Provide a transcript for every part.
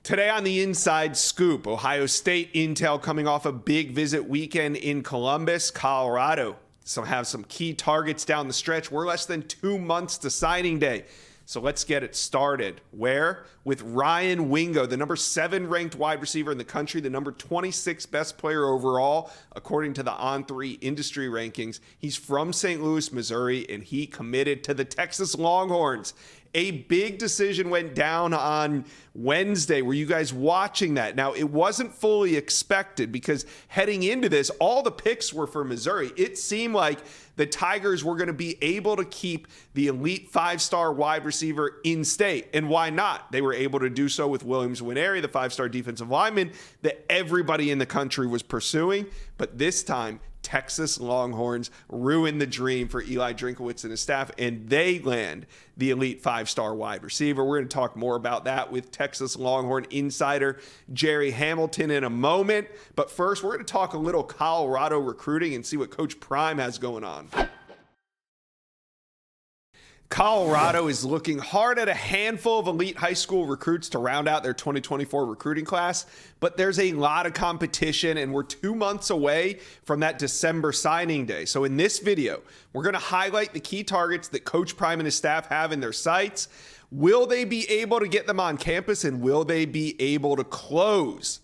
Today on the Inside Scoop, Ohio State intel coming off a big visit weekend in Columbus, Colorado. So have some key targets down the stretch. We're less than 2 months to signing day. So let's get it started. Where? With Ryan Wingo, the number 7 ranked wide receiver in the country, the number 26 best player overall, according to the On3 industry rankings. He's from St. Louis, Missouri, and he committed to the Texas Longhorns. A big decision went down on Wednesday. Were you guys watching that? Now, it wasn't fully expected because heading into this, all the picks were for Missouri. It seemed like the Tigers were going to be able to keep the elite 5-star wide receiver in state. And why not? They were able to do so with Williams-Nwaneri, the 5-star defensive lineman that everybody in the country was pursuing. But this time, Texas Longhorns ruined the dream for Eli Drinkwitz and his staff, and they land the elite 5-star wide receiver. We're going to talk more about that with Texas Longhorn insider Gerry Hamilton in a moment. But first, we're going to talk a little Colorado recruiting and see what Coach Prime has going on. Colorado is looking hard at a handful of elite high school recruits to round out their 2024 recruiting class, but there's a lot of competition and we're 2 months away from that December signing day. So in this video, we're going to highlight the key targets that Coach Prime and his staff have in their sights. Will they be able to get them on campus, and will they be able to close?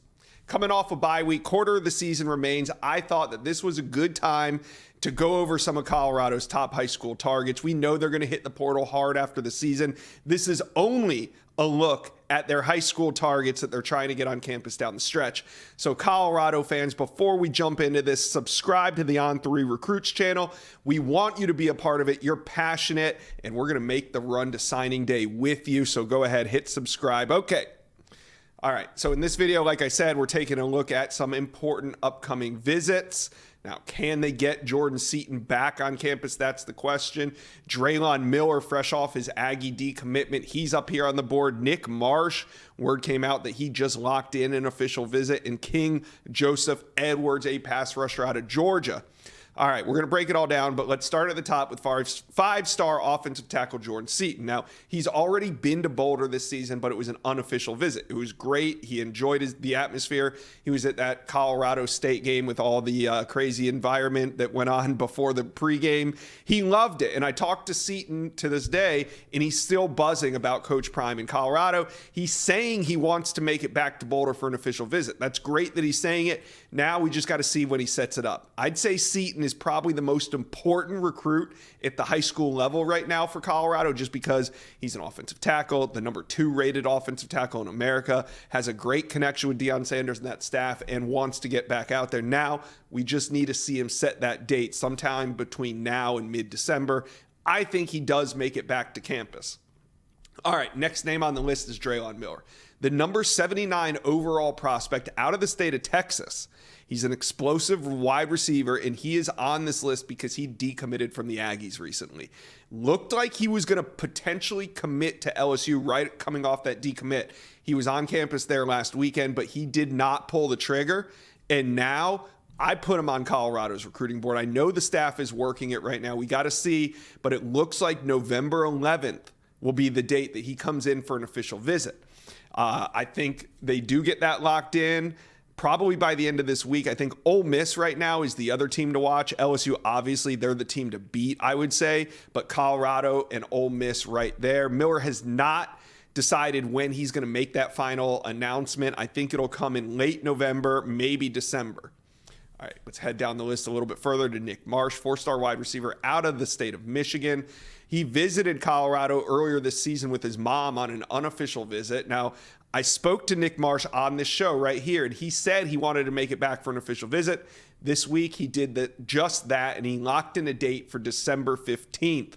Coming off a bye week, quarter of the season remains. I thought that this was a good time to go over some of Colorado's top high school targets. We know they're going to hit the portal hard after the season. This is only a look at their high school targets that they're trying to get on campus down the stretch. So Colorado fans, before we jump into this, subscribe to the On3 Recruits channel. We want you to be a part of it. You're passionate, and we're going to make the run to signing day with you. So go ahead, hit subscribe. Okay. All right, so in this video, like I said, we're taking a look at some important upcoming visits. Now, can they get Jordan Seaton back on campus? That's the question. Draylon Miller, fresh off his Aggie decommitment, he's up here on the board. Nick Marsh, word came out that he just locked in an official visit. And King Joseph Edwards, a pass rusher out of Georgia. All right, we're going to break it all down, but let's start at the top with 5-star offensive tackle Jordan Seaton. Now, he's already been to Boulder this season, but it was an unofficial visit. It was great. He enjoyed the atmosphere. He was at that Colorado State game with all the crazy environment that went on before the pregame. He loved it, and I talked to Seaton to this day, and he's still buzzing about Coach Prime in Colorado. He's saying he wants to make it back to Boulder for an official visit. That's great that he's saying it. Now we just got to see when he sets it up. I'd say Seaton is probably the most important recruit at the high school level right now for Colorado, just because he's an offensive tackle, the number 2 rated offensive tackle in America, has a great connection with Deion Sanders and that staff, and wants to get back out there. Now we just need to see him set that date sometime between now and mid-December. I think he does make it back to campus. All right, next name on the list is Draylon Miller, the number 79 overall prospect out of the state of Texas. He's an explosive wide receiver, and he is on this list because he decommitted from the Aggies recently. Looked like he was going to potentially commit to LSU right coming off that decommit. He was on campus there last weekend, but he did not pull the trigger, and now I put him on Colorado's recruiting board. I know the staff is working it right now. We got to see, but it looks like November 11th will be the date that he comes in for an official visit. I think they do get that locked in probably by the end of this week. I think Ole Miss right now is the other team to watch. LSU, obviously, they're the team to beat, I would say, but Colorado and Ole Miss right there. Miller has not decided when he's going to make that final announcement. I think it'll come in late November, maybe December. All right, let's head down the list a little bit further to Nick Marsh, 4-star wide receiver out of the state of Michigan. He visited Colorado earlier this season with his mom on an unofficial visit. Now, I spoke to Nick Marsh on this show right here, and he said he wanted to make it back for an official visit. This week, he did just that, and he locked in a date for December 15th.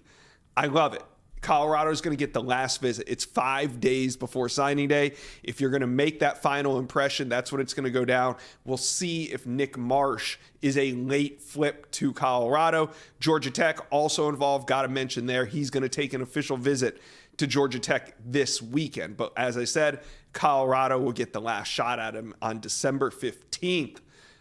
I love it. Colorado is going to get the last visit. It's 5 days before signing day. If you're going to make that final impression, that's when it's going to go down. We'll see if Nick Marsh is a late flip to Colorado. Georgia Tech also involved. Got to mention there, he's going to take an official visit to Georgia Tech this weekend. But as I said, Colorado will get the last shot at him on December 15th.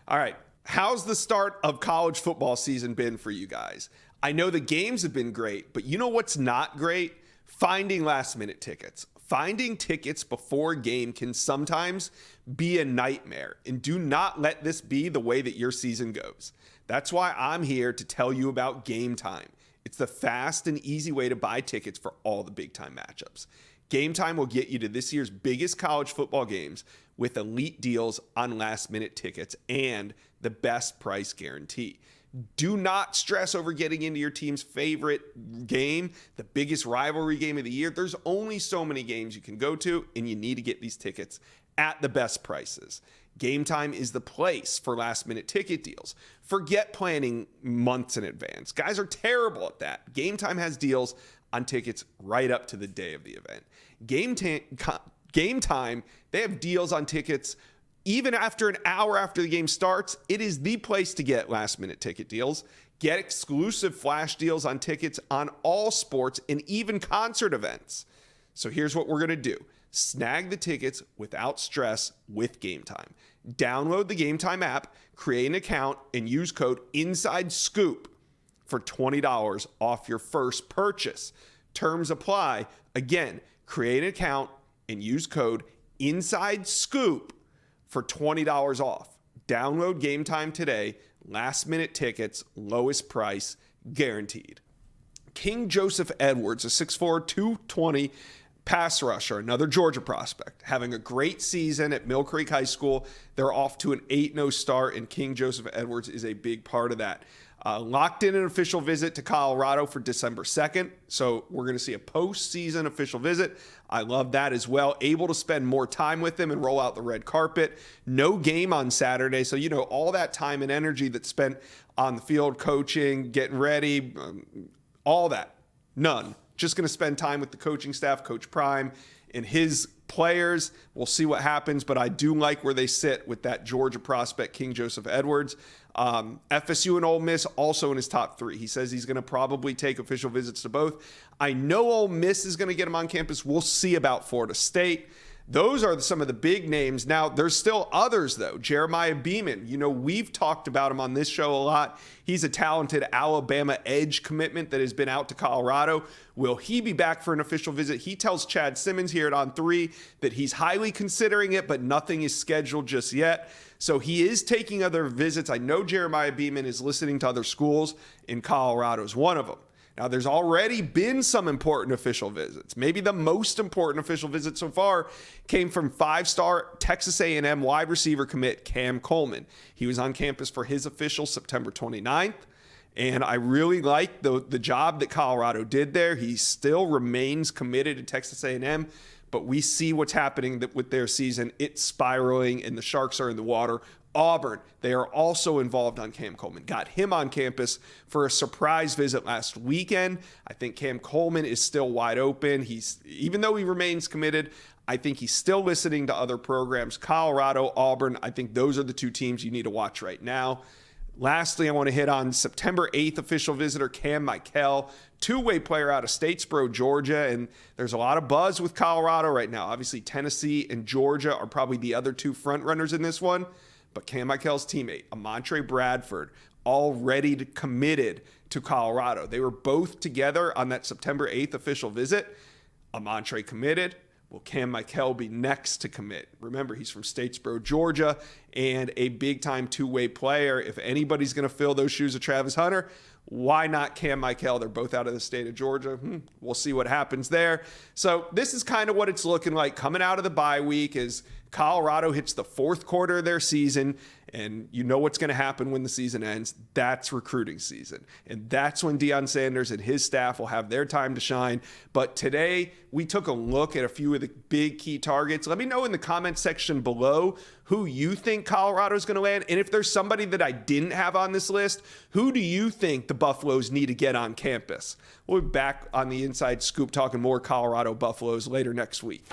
All right. How's the start of college football season been for you guys? I know the games have been great, but you know what's not great? Finding last-minute tickets. Finding tickets before a game can sometimes be a nightmare, and do not let this be the way that your season goes. That's why I'm here to tell you about Game Time. It's the fast and easy way to buy tickets for all the big-time matchups. Game Time will get you to this year's biggest college football games with elite deals on last-minute tickets and the best price guarantee. Do not stress over getting into your team's favorite game, the biggest rivalry game of the year. There's only so many games you can go to, and you need to get these tickets at the best prices. Game Time is the place for last-minute ticket deals. Forget planning months in advance. Guys are terrible at that. Game Time has deals on tickets right up to the day of the event. Game Time, they have deals on tickets even after an hour after the game starts. It is the place to get last-minute ticket deals. Get exclusive flash deals on tickets on all sports and even concert events. So here's what we're going to do. Snag the tickets without stress with Game Time. Download the Game Time app, create an account, and use code INSIDESCOOP for $20 off your first purchase. Terms apply. Again, create an account and use code INSIDESCOOP for $20 off. Download Game Time today. Last minute tickets, lowest price, guaranteed. King Joseph Edwards, a 6'4", 220 pass rusher, another Georgia prospect, having a great season at Mill Creek High School. They're off to an 8-0 start, and King Joseph Edwards is a big part of that. Locked in an official visit to Colorado for December 2nd. So we're going to see a postseason official visit. I love that as well. Able to spend more time with them and roll out the red carpet. No game on Saturday. So, all that time and energy that's spent on the field, coaching, getting ready, all that, none. Just going to spend time with the coaching staff, Coach Prime, and his players. We'll see what happens, but I do like where they sit with that Georgia prospect, King Joseph Edwards. FSU and Ole Miss also in his top 3. He says he's going to probably take official visits to both. I know Ole Miss is going to get him on campus. We'll see about Florida State. Those are some of the big names. Now, there's still others, though. Jeremiah Beeman, we've talked about him on this show a lot. He's a talented Alabama edge commitment that has been out to Colorado. Will he be back for an official visit? He tells Chad Simmons here at On 3 that he's highly considering it, but nothing is scheduled just yet. So he is taking other visits. I know Jeremiah Beeman is listening to other schools, and Colorado is one of them. Now, there's already been some important official visits. Maybe the most important official visit so far came from 5-star Texas A&M wide receiver commit Cam Coleman. He was on campus for his official September 29th, and I really like the job that Colorado did there. He still remains committed to Texas A&M, but we see what's happening with their season. It's spiraling, and the Sharks are in the water. Auburn, they are also involved on Cam Coleman. Got him on campus for a surprise visit last weekend. I think Cam Coleman is still wide open. Even though he remains committed, I think he's still listening to other programs. Colorado, Auburn, I think those are the 2 teams you need to watch right now. Lastly, I want to hit on September 8th official visitor Cam Michael, 2-way player out of Statesboro, Georgia, and there's a lot of buzz with Colorado right now. Obviously, Tennessee and Georgia are probably the other 2 front runners in this one. But Cam Michael's teammate, Amontre Bradford, already committed to Colorado. They were both together on that September 8th official visit. Amontre committed. Will Cam Michael be next to commit? Remember, he's from Statesboro, Georgia, and a big-time 2-way player. If anybody's going to fill those shoes of Travis Hunter, why not Cam Michael? They're both out of the state of Georgia. We'll see what happens there. So this is kind of what it's looking like coming out of the bye week as Colorado hits the 4th quarter of their season, and you know what's going to happen when the season ends. That's recruiting season, and that's when Deion Sanders and his staff will have their time to shine. But today, we took a look at a few of the big key targets. Let me know in the comment section below who you think Colorado is going to land, and if there's somebody that I didn't have on this list, who do you think the Buffaloes need to get on campus? We'll be back on the Inside Scoop talking more Colorado Buffaloes later next week.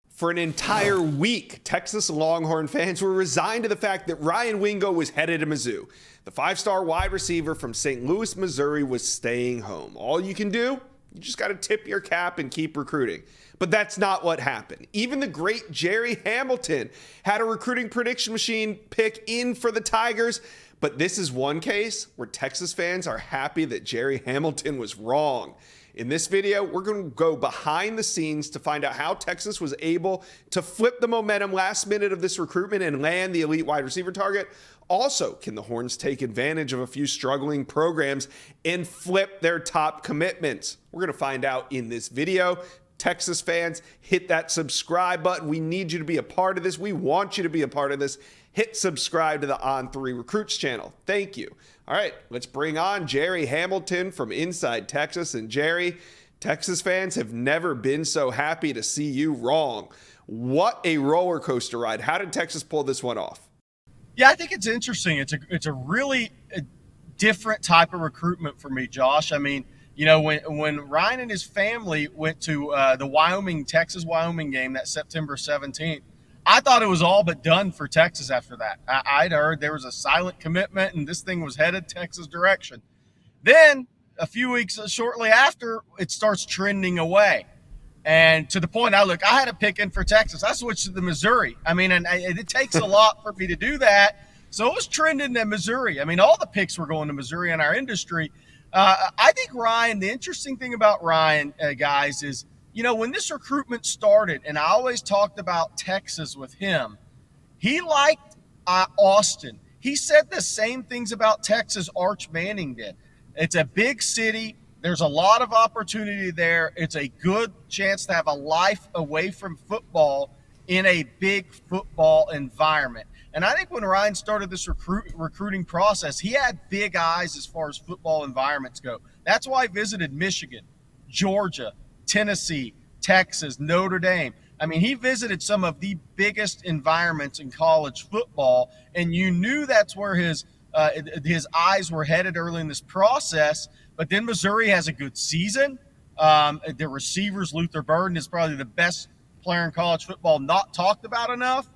For an entire week, Texas Longhorn fans were resigned to the fact that Ryan Wingo was headed to Mizzou. The 5-star wide receiver from St. Louis, Missouri was staying home. All you can do, you just got to tip your cap and keep recruiting. But that's not what happened. Even the great Gerry Hamilton had a recruiting prediction machine pick in for the Tigers. But this is one case where Texas fans are happy that Gerry Hamilton was wrong. In this video, we're going to go behind the scenes to find out how Texas was able to flip the momentum last minute of this recruitment and land the elite wide receiver target. Also, can the Horns take advantage of a few struggling programs and flip their top commitments? We're going to find out in this video. Texas fans, hit that subscribe button. We need you to be a part of this. We want you to be a part of this. Hit subscribe to the On3 Recruits channel. Thank you. All right, let's bring on Gerry Hamilton from Inside Texas. And Gerry, Texas fans have never been so happy to see you wrong. What a roller coaster ride. How did Texas pull this one off? Yeah, I think it's interesting. It's a really different type of recruitment for me, Josh. I mean, when Ryan and his family went to the Texas-Wyoming game that September 17th, I thought it was all but done for Texas after that. I'd heard there was a silent commitment and this thing was headed Texas direction. Then a few weeks shortly after, it starts trending away. And to the point, I had a pick in for Texas. I switched to the Missouri. I mean, and it takes a lot for me to do that. So it was trending to Missouri. I mean, all the picks were going to Missouri in our industry. I think Ryan, the interesting thing about Ryan, guys, is, when this recruitment started, and I always talked about Texas with him, he liked Austin. He said the same things about Texas Arch Manning did. It's a big city. There's a lot of opportunity there. It's a good chance to have a life away from football in a big football environment. And I think when Ryan started this recruiting process, he had big eyes as far as football environments go. That's why he visited Michigan, Georgia, Tennessee, Texas, Notre Dame. I mean, he visited some of the biggest environments in college football, and you knew that's where his eyes were headed early in this process. But then Missouri has a good season. The receivers, Luther Burden, is probably the best player in college football, not talked about enough.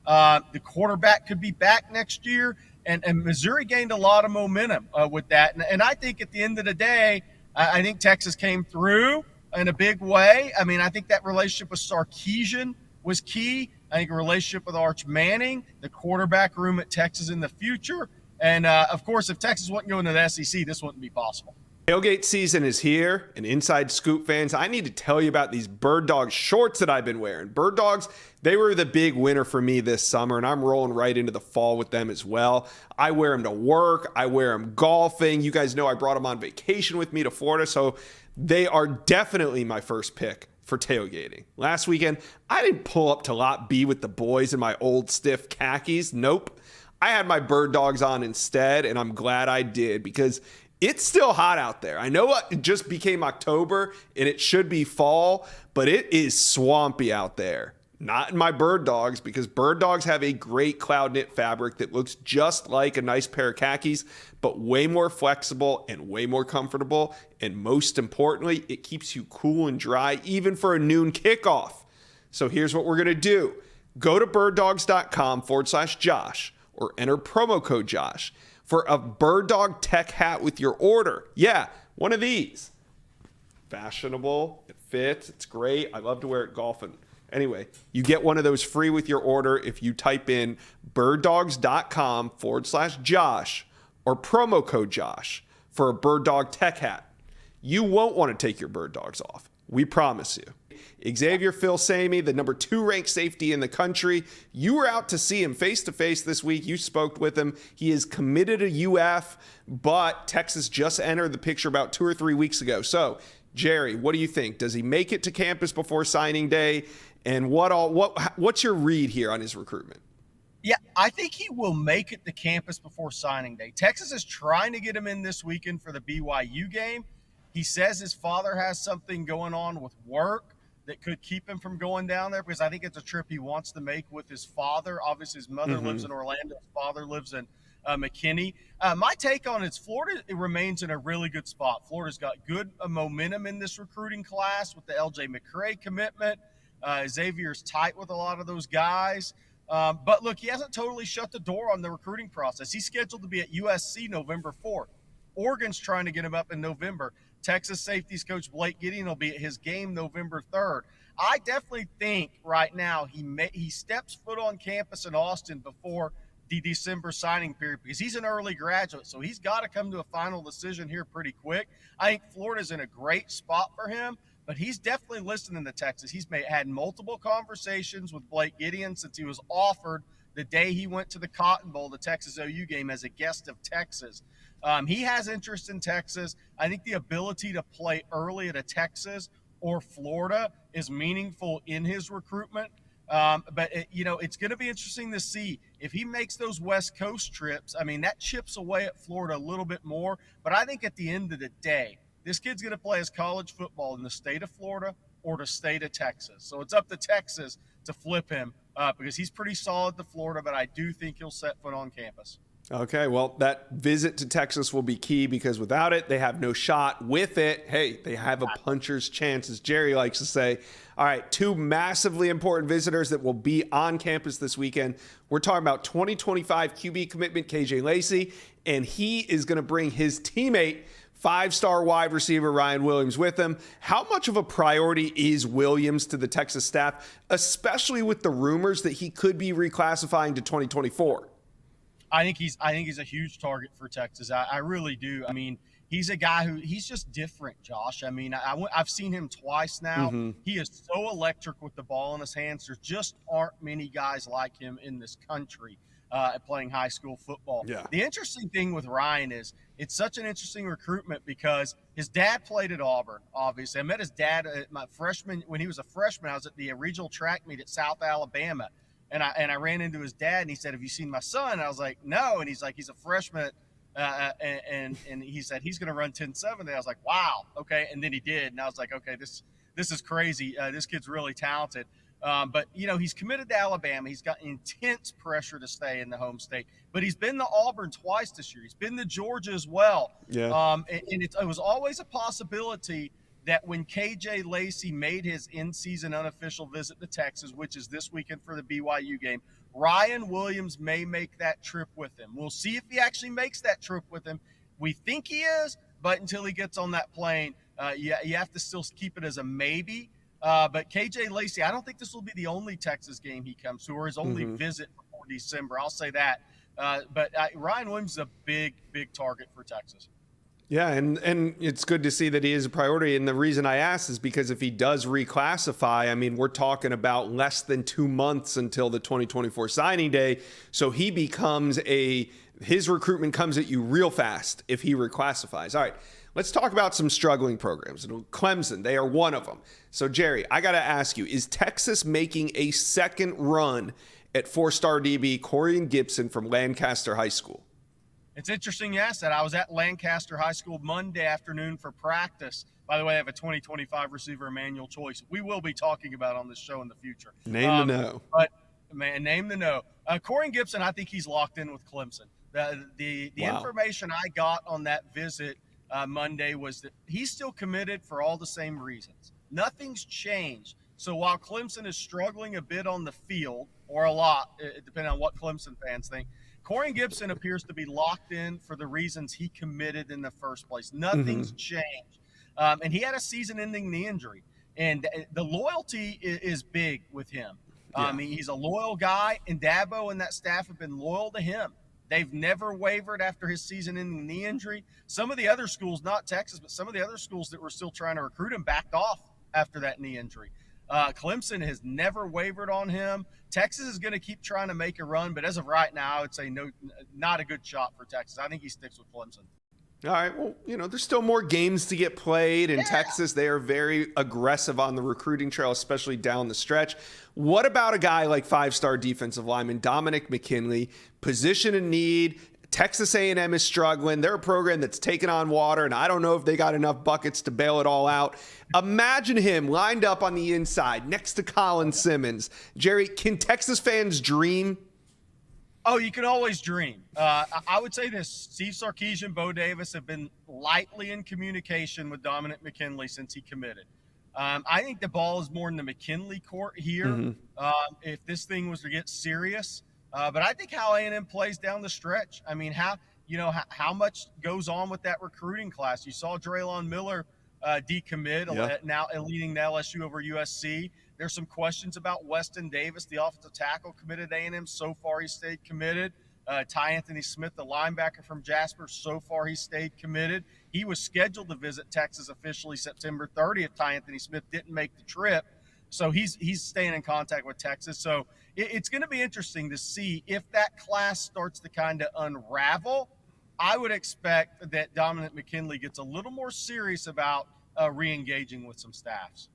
The quarterback could be back next year, and Missouri gained a lot of momentum with that. And I think at the end of the day, I think Texas came through in a big way. I mean, I think that relationship with Sarkisian was key. I think a relationship with Arch Manning, the quarterback room at Texas in the future. And, of course, if Texas wasn't going to the SEC, this wouldn't be possible. Tailgate season is here, and Inside Scoop fans, I need to tell you about these Bird Dog shorts that I've been wearing. Bird Dogs, they were the big winner for me this summer, and I'm rolling right into the fall with them as well. I wear them to work. I wear them golfing. You guys know I brought them on vacation with me to Florida, so they are definitely my first pick for tailgating. Last weekend, I didn't pull up to Lot B with the boys in my old stiff khakis. Nope. I had my Bird Dogs on instead, and I'm glad I did because it's still hot out there. I know it just became October and it should be fall, but it is swampy out there. Not in my Bird Dogs, because Bird Dogs have a great cloud knit fabric that looks just like a nice pair of khakis, but way more flexible and way more comfortable. And most importantly, it keeps you cool and dry even for a noon kickoff. So here's what we're going to do. Go to birddogs.com/Josh or enter promo code Josh for a Bird Dog Tech hat with your order. Yeah, one of these. Fashionable, it fits, it's great. I love to wear it golfing. Anyway, you get one of those free with your order if you type in birddogs.com/Josh or promo code Josh for a Bird Dog Tech hat. You won't want to take your Bird Dogs off. We promise you. Xavier Filsaime, the number 2 ranked safety in the country. You were out to see him face-to-face this week. You spoke with him. He is committed to UF, but Texas just entered the picture about 2 or 3 weeks ago. So, Gerry, what do you think? Does he make it to campus before signing day? And what's your read here on his recruitment? Yeah, I think he will make it to campus before signing day. Texas is trying to get him in this weekend for the BYU game. He says his father has something going on with work that could keep him from going down there, because I think it's a trip he wants to make with his father. Obviously, his mother lives in Orlando. His father lives in McKinney. My take on it is Florida remains in a really good spot. Florida's got good momentum in this recruiting class with the LJ McCray commitment. Xavier's tight with a lot of those guys. But look, he hasn't totally shut the door on the recruiting process. He's scheduled to be at USC November 4th. Oregon's trying to get him up in November. Texas safeties coach Blake Gideon will be at his game November 3rd. I definitely think right now he steps foot on campus in Austin before the December signing period because he's an early graduate, so he's got to come to a final decision here pretty quick. I think Florida's in a great spot for him, but he's definitely listening to Texas. He's had multiple conversations with Blake Gideon since he was offered the day he went to the Cotton Bowl, the Texas OU game, as a guest of Texas. He has interest in Texas. I think the ability to play early at a Texas or Florida is meaningful in his recruitment. But it's going to be interesting to see if he makes those West Coast trips. I mean, that chips away at Florida a little bit more. But I think at the end of the day, this kid's going to play his college football in the state of Florida or the state of Texas. So it's up to Texas to flip him because he's pretty solid to Florida, but I do think he'll set foot on campus. Okay, well, that visit to Texas will be key because without it, they have no shot. With it, hey, they have a puncher's chance, as Gerry likes to say. All right, two massively important visitors that will be on campus this weekend. We're talking about 2025 QB commitment KJ Lacey, and he is going to bring his teammate, five-star wide receiver Ryan Williams, with him. How much of a priority is Williams to the Texas staff, especially with the rumors that he could be reclassifying to 2024? I think he's a huge target for Texas. I really do. I mean, he's a guy he's just different, Josh. I mean, I've seen him twice now. Mm-hmm. He is so electric with the ball in his hands. There just aren't many guys like him in this country playing high school football. Yeah. The interesting thing with Ryan is it's such an interesting recruitment because his dad played at Auburn, obviously. I met his dad when he was a freshman. I was at the regional track meet at South Alabama. And I ran into his dad, and he said, "Have you seen my son?" And I was like, "No." And he's like, "He's a freshman," and he said he's going to run 10.7. And I was like, "Wow, okay." And then he did, and I was like, "Okay, this is crazy. This kid's really talented." But he's committed to Alabama. He's got intense pressure to stay in the home state. But he's been to Auburn twice this year. He's been to Georgia as well. Yeah. And it was always a possibility that when KJ Lacey made his in-season unofficial visit to Texas, which is this weekend for the BYU game, Ryan Williams may make that trip with him. We'll see if he actually makes that trip with him. We think he is, but until he gets on that plane, you have to still keep it as a maybe. But KJ Lacey, I don't think this will be the only Texas game he comes to or his only visit before December. I'll say that. But Ryan Williams is a big, big target for Texas. Yeah, and it's good to see that he is a priority. And the reason I ask is because if he does reclassify, I mean, we're talking about less than 2 months until the 2024 signing day. So he becomes his recruitment comes at you real fast if he reclassifies. All right, let's talk about some struggling programs. Clemson, they are one of them. So, Gerry, I got to ask you, is Texas making a second run at four-star DB Corian Gibson from Lancaster High School? It's interesting you asked that. I was at Lancaster High School Monday afternoon for practice. By the way, I have a 2025 receiver, Emmanuel Choice. We will be talking about on this show in the future. Name the know. But, man, name the know. Corian Gibson, I think he's locked in with Clemson. The Wow. information I got on that visit Monday was that he's still committed for all the same reasons. Nothing's changed. So while Clemson is struggling a bit on the field, or a lot, depending on what Clemson fans think, Corian Gibson appears to be locked in for the reasons he committed in the first place. Nothing's changed. And he had a season-ending knee injury. And the loyalty is big with him. Yeah. He's a loyal guy, and Dabo and that staff have been loyal to him. They've never wavered after his season-ending knee injury. Some of the other schools, not Texas, but some of the other schools that were still trying to recruit him backed off after that knee injury. Clemson has never wavered on him. Texas is going to keep trying to make a run, but as of right now, I would say no, not a good shot for Texas. I think he sticks with Clemson. All right. Well, there's still more games to get played in Texas. They are very aggressive on the recruiting trail, especially down the stretch. What about a guy like five-star defensive lineman Dominick McKinley, position in need? Texas A&M is struggling. They're a program that's taken on water, and I don't know if they got enough buckets to bail it all out. Imagine him lined up on the inside next to Colin Simmons. Gerry, can Texas fans dream? Oh, you can always dream. I would say this. Steve Sarkisian, Bo Davis have been lightly in communication with Dominick McKinley since he committed. I think the ball is more in the McKinley court here if this thing was to get serious. But I think how A&M plays down the stretch. I mean, how much goes on with that recruiting class? You saw Draylon Miller decommit, now leading the LSU over USC. There's some questions about Weston Davis, the offensive tackle, committed to A&M. So far, he stayed committed. Ty Anthony Smith, the linebacker from Jasper, so far he stayed committed. He was scheduled to visit Texas officially September 30th. Ty Anthony Smith didn't make the trip, so he's staying in contact with Texas. So it's going to be interesting to see if that class starts to kind of unravel. I would expect that Dominick McKinley gets a little more serious about re-engaging with some staffs.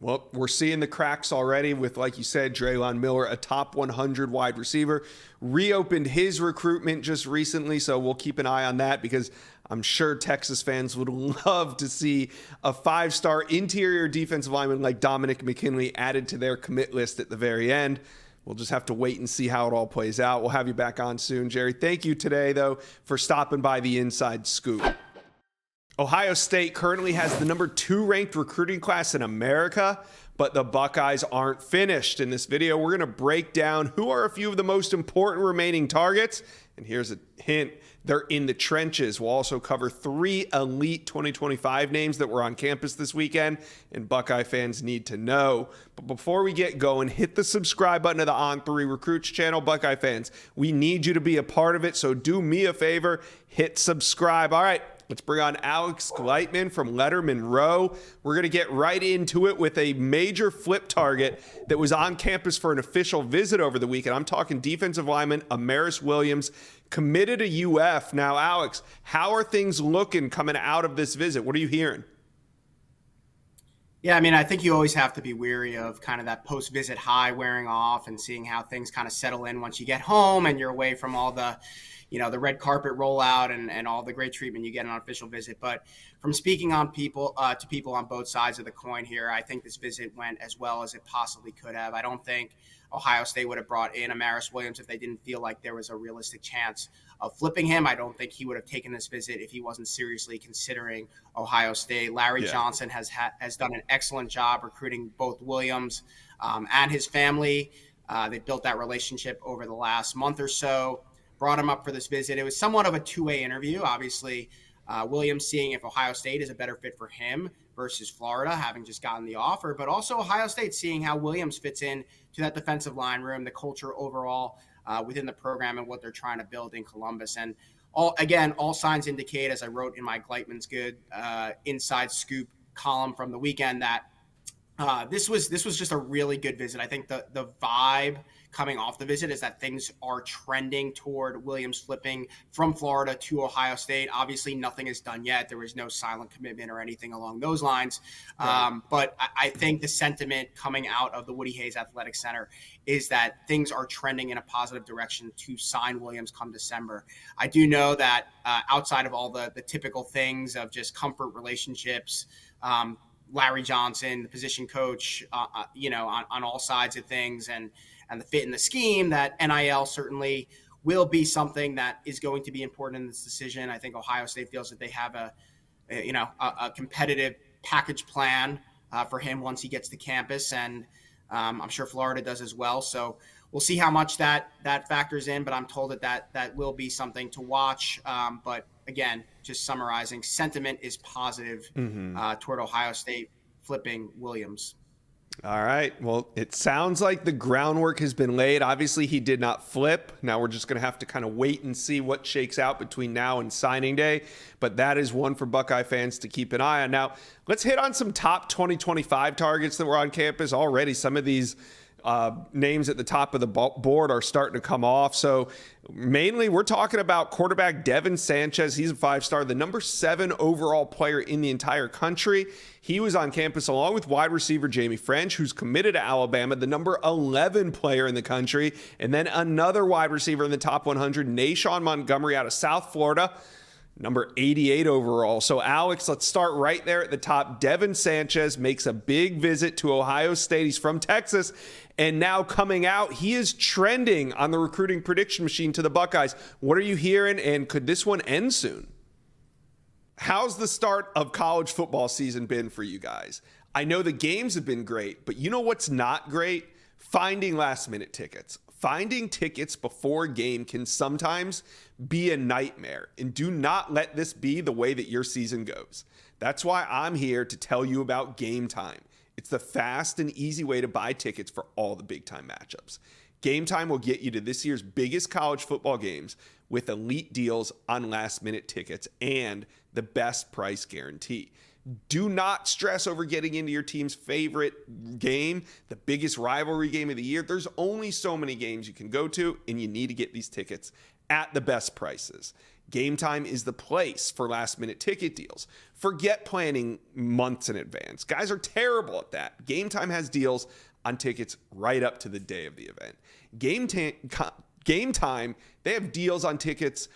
Well, we're seeing the cracks already with, like you said, Draylon Miller, a top 100 wide receiver, reopened his recruitment just recently. So we'll keep an eye on that because I'm sure Texas fans would love to see a 5-star interior defensive lineman like Dominick McKinley added to their commit list at the very end. We'll just have to wait and see how it all plays out. We'll have you back on soon, Gerry. Thank you today, though, for stopping by the Inside Scoop. Ohio State currently has the number 2 ranked recruiting class in America, but the Buckeyes aren't finished. In this video, we're going to break down who are a few of the most important remaining targets. And here's a hint, they're in the trenches. We'll also cover 3 elite 2025 names that were on campus this weekend, and Buckeye fans need to know. But before we get going, hit the subscribe button to the On3 Recruits channel. Buckeye fans, we need you to be a part of it, so do me a favor, hit subscribe. All right. Let's bring on Alex Gleitman from Letterman Row. We're going to get right into it with a major flip target that was on campus for an official visit over the weekend. I'm talking defensive lineman Amaris Williams, committed to UF. Now, Alex, how are things looking coming out of this visit? What are you hearing? Yeah, I mean, I think you always have to be wary of kind of that post-visit high wearing off and seeing how things kind of settle in once you get home and you're away from all the the red carpet rollout and all the great treatment you get on an official visit. But from speaking on people to people on both sides of the coin here, I think this visit went as well as it possibly could have. I don't think Ohio State would have brought in Amaris Williams if they didn't feel like there was a realistic chance of flipping him. I don't think he would have taken this visit if he wasn't seriously considering Ohio State. Larry Johnson has done an excellent job recruiting both Williams and his family. They built that relationship over the last month or so. Brought him up for this visit. It was somewhat of a two-way interview. Obviously, Williams seeing if Ohio State is a better fit for him versus Florida, having just gotten the offer, but also Ohio State seeing how Williams fits in to that defensive line room, the culture overall within the program and what they're trying to build in Columbus. And all signs indicate, as I wrote in my Gleitman's Good Inside Scoop column from the weekend, that this was just a really good visit. I think the vibe coming off the visit is that things are trending toward Williams flipping from Florida to Ohio State. Obviously, nothing is done yet. There was no silent commitment or anything along those lines. Right. But I think the sentiment coming out of the Woody Hayes Athletic Center is that things are trending in a positive direction to sign Williams come December. I do know that outside of all the typical things of just comfort relationships, Larry Johnson, the position coach, on all sides of things and the fit in the scheme, that NIL certainly will be something that is going to be important in this decision. I think Ohio State feels that they have a competitive package plan for him once he gets to campus, and I'm sure Florida does as well. So we'll see how much that factors in, but I'm told that will be something to watch. But again, just summarizing, sentiment is positive toward Ohio State flipping Williams. All right. Well, it sounds like the groundwork has been laid. Obviously, he did not flip. Now we're just going to have to kind of wait and see what shakes out between now and signing day. But that is one for Buckeye fans to keep an eye on. Now, let's hit on some top 2025 targets that were on campus already. Some of these names at the top of the board are starting to come off. So mainly we're talking about quarterback Devin Sanchez. He's a 5-star, the number 7 overall player in the entire country. He was on campus along with wide receiver Jamie French, who's committed to Alabama, the number 11 player in the country. And then another wide receiver in the top 100, Nashawn Montgomery out of South Florida, number 88 overall. So, Alex, let's start right there at the top. Devin Sanchez makes a big visit to Ohio State. He's from Texas. And now coming out, he is trending on the recruiting prediction machine to the Buckeyes. What are you hearing, and could this one end soon? How's the start of college football season been for you guys? I know the games have been great, but you know what's not great? Finding last-minute tickets. Finding tickets before a game can sometimes be a nightmare, and do not let this be the way that your season goes. That's why I'm here to tell you about Game Time. It's the fast and easy way to buy tickets for all the big-time matchups. Game Time will get you to this year's biggest college football games with elite deals on last-minute tickets and the best price guarantee. Do not stress over getting into your team's favorite game, the biggest rivalry game of the year. There's only so many games you can go to, and you need to get these tickets at the best prices. Game Time is the place for last-minute ticket deals. Forget planning months in advance. Guys are terrible at that. Game Time has deals on tickets right up to the day of the event. Game Time, they have deals on tickets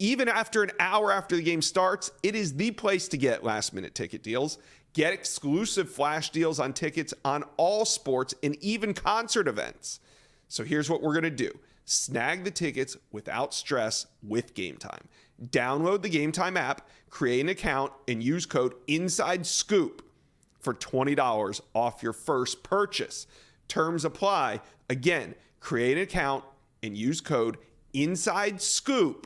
even after an hour after the game starts. It is the place to get last-minute ticket deals. Get exclusive flash deals on tickets on all sports and even concert events. So here's what we're going to do. Snag the tickets without stress with Game Time. Download the Game Time app, create an account, and use code INSIDESCOOP for $20 off your first purchase. Terms apply. Again, create an account and use code INSIDESCOOP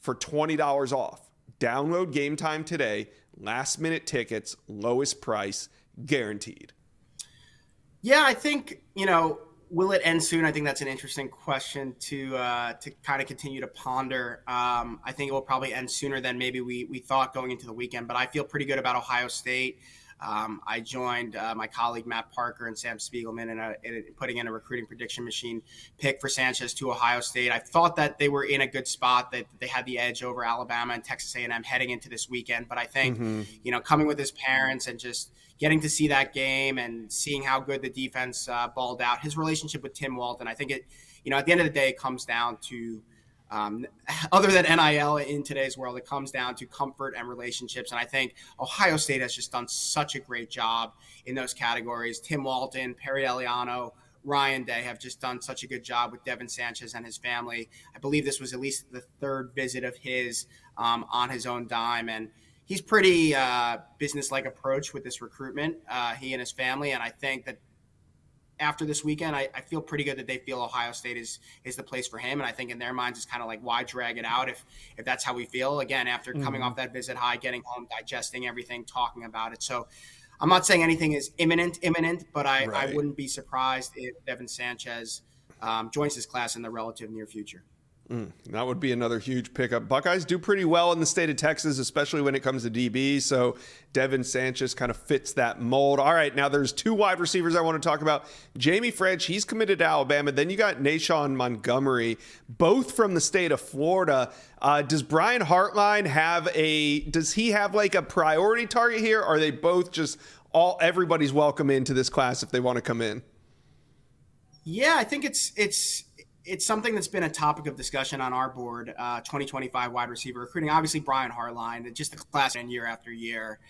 for $20 off. Download Game Time today. Last minute tickets, lowest price, guaranteed. Yeah, I think, will it end soon? I think that's an interesting question to kind of continue to ponder. I think it will probably end sooner than maybe we thought going into the weekend, but I feel pretty good about Ohio State. I joined my colleague Matt Parker and Sam Spiegelman in putting in a recruiting prediction machine pick for Sanchez to Ohio State. I thought that they were in a good spot, that they had the edge over Alabama and Texas A&M heading into this weekend. But I think, coming with his parents and just getting to see that game and seeing how good the defense balled out, his relationship with Tim Walton, I think it, at the end of the day, it comes down to other than NIL in today's world, it comes down to comfort and relationships. And I think Ohio State has just done such a great job in those categories. Tim Walton, Perry Eliano, Ryan Day have just done such a good job with Devin Sanchez and his family. I believe this was at least the third visit of his on his own dime. And he's pretty business-like approach with this recruitment, he and his family. And I think that after this weekend, I feel pretty good that they feel Ohio State is the place for him. And I think in their minds, it's kind of like, why drag it out if that's how we feel? Again, after coming off that visit high, getting home, digesting everything, talking about it. So I'm not saying anything is imminent, but I wouldn't be surprised if Devin Sanchez joins this class in the relative near future. That would be another huge pickup. Buckeyes do pretty well in the state of Texas, especially when it comes to DB. So Devin Sanchez kind of fits that mold. All right, now there's two wide receivers I want to talk about. Jamie French, he's committed to Alabama. Then you got Nashawn Montgomery, both from the state of Florida. Does Brian Hartline does he have like a priority target here? Or are they both just everybody's welcome into this class if they want to come in? Yeah, I think it's something that's been a topic of discussion on our board, 2025 wide receiver recruiting. Obviously, Brian Hartline, just the class and year after year.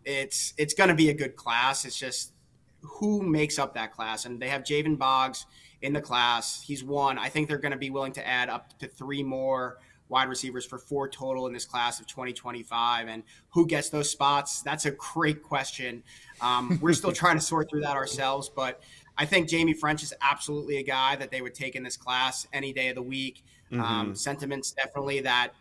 It's going to be a good class. It's just who makes up that class. And they have Javen Boggs in the class. He's one. I think they're going to be willing to add up to 3 more wide receivers for 4 total in this class of 2025. And who gets those spots? That's a great question. We're still trying to sort through that ourselves, but I think Jamie French is absolutely a guy that they would take in this class any day of the week. Sentiments definitely that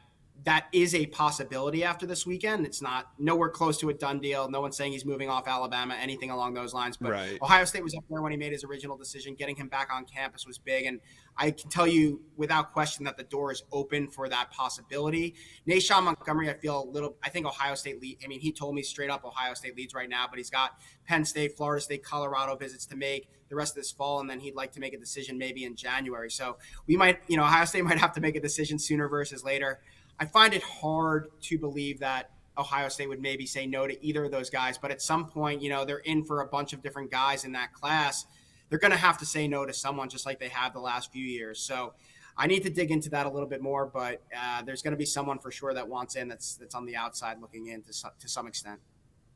is a possibility after this weekend. It's not nowhere close to a done deal. No one's saying he's moving off Alabama, anything along those lines. But Ohio State was up there when he made his original decision. Getting him back on campus was big. And I can tell you without question that the door is open for that possibility. Nashawn Montgomery, I think Ohio State lead. I mean, he told me straight up Ohio State leads right now, but he's got Penn State, Florida State, Colorado visits to make the rest of this fall, and then he'd like to make a decision maybe in January. So we might, Ohio State might have to make a decision sooner versus later. I find it hard to believe that Ohio State would maybe say no to either of those guys, but at some point, they're in for a bunch of different guys in that class. They're going to have to say no to someone just like they have the last few years. So I need to dig into that a little bit more, but there's going to be someone for sure that wants in that's on the outside looking in to some extent.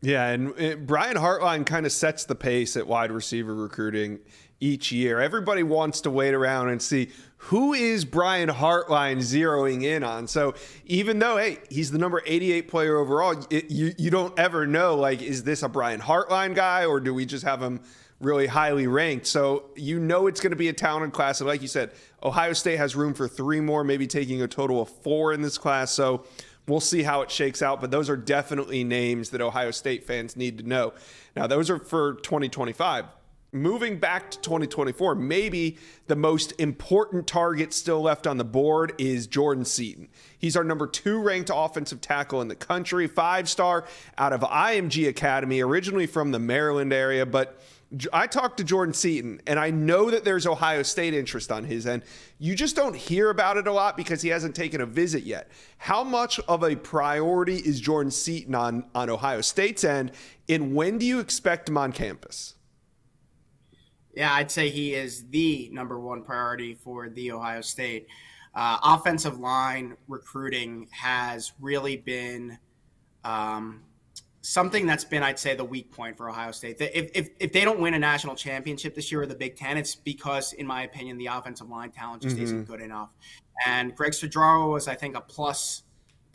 Yeah, and Brian Hartline kind of sets the pace at wide receiver recruiting each year. Everybody wants to wait around and see who is Brian Hartline zeroing in on. So even though, hey, he's the number 88 player overall, you don't ever know, like, is this a Brian Hartline guy or do we just have him really highly ranked? So it's going to be a talented class. And like you said, Ohio State has room for 3 more, maybe taking a total of 4 in this class. So we'll see how it shakes out, but those are definitely names that Ohio State fans need to know. Now, those are for 2025. Moving back to 2024, maybe the most important target still left on the board is Jordan Seaton. He's our number 2 ranked offensive tackle in the country, 5-star out of IMG Academy, originally from the Maryland area. But I talked to Jordan Seaton, and I know that there's Ohio State interest on his end. You just don't hear about it a lot because he hasn't taken a visit yet. How much of a priority is Jordan Seaton on Ohio State's end, and when do you expect him on campus? Yeah, I'd say he is the number 1 priority for the Ohio State. Offensive line recruiting has really been something that's been, I'd say, the weak point for Ohio State. If they don't win a national championship this year or the Big Ten, it's because, in my opinion, the offensive line talent just isn't good enough. And Greg Studrawa was, I think, a plus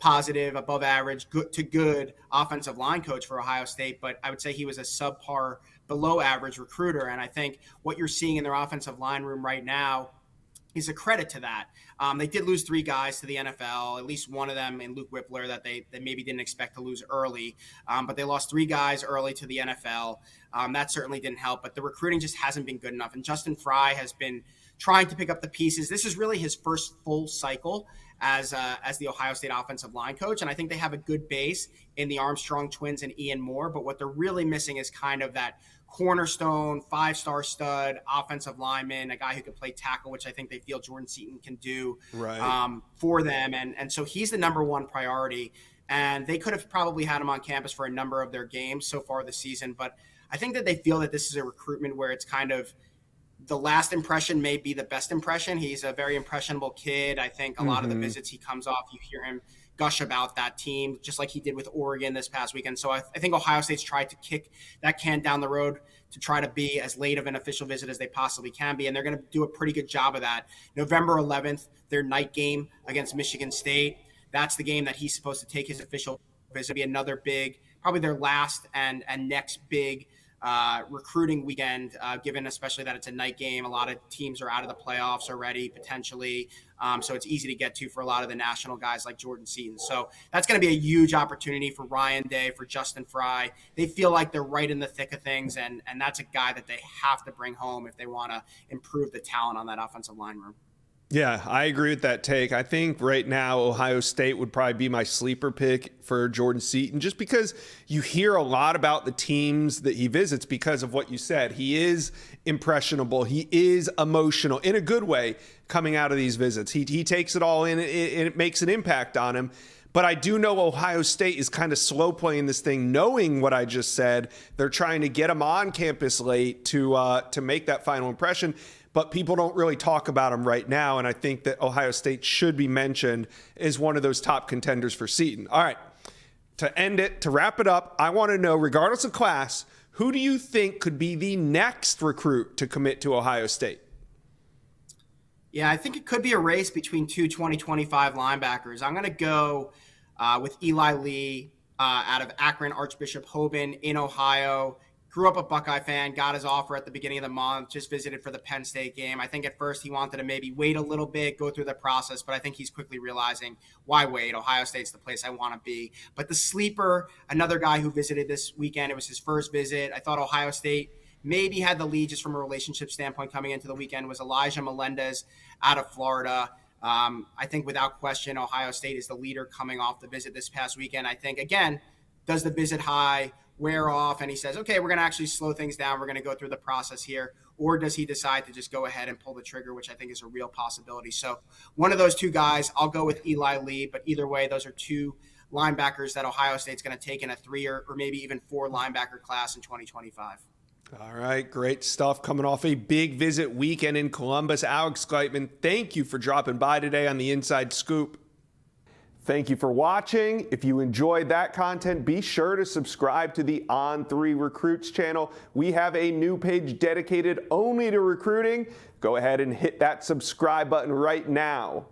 positive, above average, good to good offensive line coach for Ohio State, but I would say he was a subpar, below average recruiter. And I think what you're seeing in their offensive line room right now is a credit to that. They did lose 3 guys to the NFL, at least one of them in Luke Whippler that they maybe didn't expect to lose early. But they lost 3 guys early to the NFL. That certainly didn't help, but the recruiting just hasn't been good enough. And Justin Fry has been trying to pick up the pieces. This is really his first full cycle as the Ohio State offensive line coach. And I think they have a good base in the Armstrong twins and Ian Moore. But what they're really missing is kind of that cornerstone, 5-star stud offensive lineman, a guy who can play tackle, which I think they feel Jordan Seaton can do for them. And so he's the number 1 priority. And they could have probably had him on campus for a number of their games so far this season. But I think that they feel that this is a recruitment where it's kind of the last impression may be the best impression. He's a very impressionable kid. I think a lot of the visits he comes off, you hear him gush about that team, just like he did with Oregon this past weekend. So I think Ohio State's tried to kick that can down the road to try to be as late of an official visit as they possibly can be. And they're going to do a pretty good job of that. November 11th, their night game against Michigan State. That's the game that he's supposed to take his official visit. It'll be another big, probably their last and next big recruiting weekend, given especially that it's a night game. A lot of teams are out of the playoffs already, potentially. So it's easy to get to for a lot of the national guys like Jordan Seaton. So that's going to be a huge opportunity for Ryan Day, for Justin Fry. They feel like they're right in the thick of things, and that's a guy that they have to bring home if they want to improve the talent on that offensive line room. Yeah, I agree with that take. I think right now Ohio State would probably be my sleeper pick for Jordan Seaton, just because you hear a lot about the teams that he visits because of what you said. He is impressionable. He is emotional in a good way coming out of these visits. He takes it all in and it makes an impact on him. But I do know Ohio State is kind of slow playing this thing, knowing what I just said. They're trying to get him on campus late to make that final impression. But people don't really talk about him right now, and I think that Ohio State should be mentioned as one of those top contenders for Seaton. All right, to wrap it up, I want to know, regardless of class, who do you think could be the next recruit to commit to Ohio State? Yeah, I think it could be a race between 2 2025 linebackers. I'm going to go with Eli Lee out of Akron Archbishop Hoban in Ohio. Grew up a Buckeye fan, got his offer at the beginning of the month, just visited for the Penn State game. I think at first he wanted to maybe wait a little bit, go through the process, but I think he's quickly realizing, why wait? Ohio State's the place I want to be. But the sleeper, another guy who visited this weekend, it was his first visit. I thought Ohio State maybe had the lead just from a relationship standpoint coming into the weekend, was Elijah Melendez out of Florida. I think without question, Ohio State is the leader coming off the visit this past weekend. I think, again, does the visit high wear off and he says, okay, we're going to actually slow things down, we're going to go through the process here, or does he decide to just go ahead and pull the trigger, which I think is a real possibility. So one of those two guys, I'll go with Eli Lee, but either way, those are 2 linebackers that Ohio State's going to take in a 3 or maybe even 4 linebacker class in 2025. All right, great stuff coming off a big visit weekend in Columbus. Alex Gleitman, thank you for dropping by today on the Inside Scoop. Thank you for watching. If you enjoyed that content, be sure to subscribe to the On3 Recruits channel. We have a new page dedicated only to recruiting. Go ahead and hit that subscribe button right now.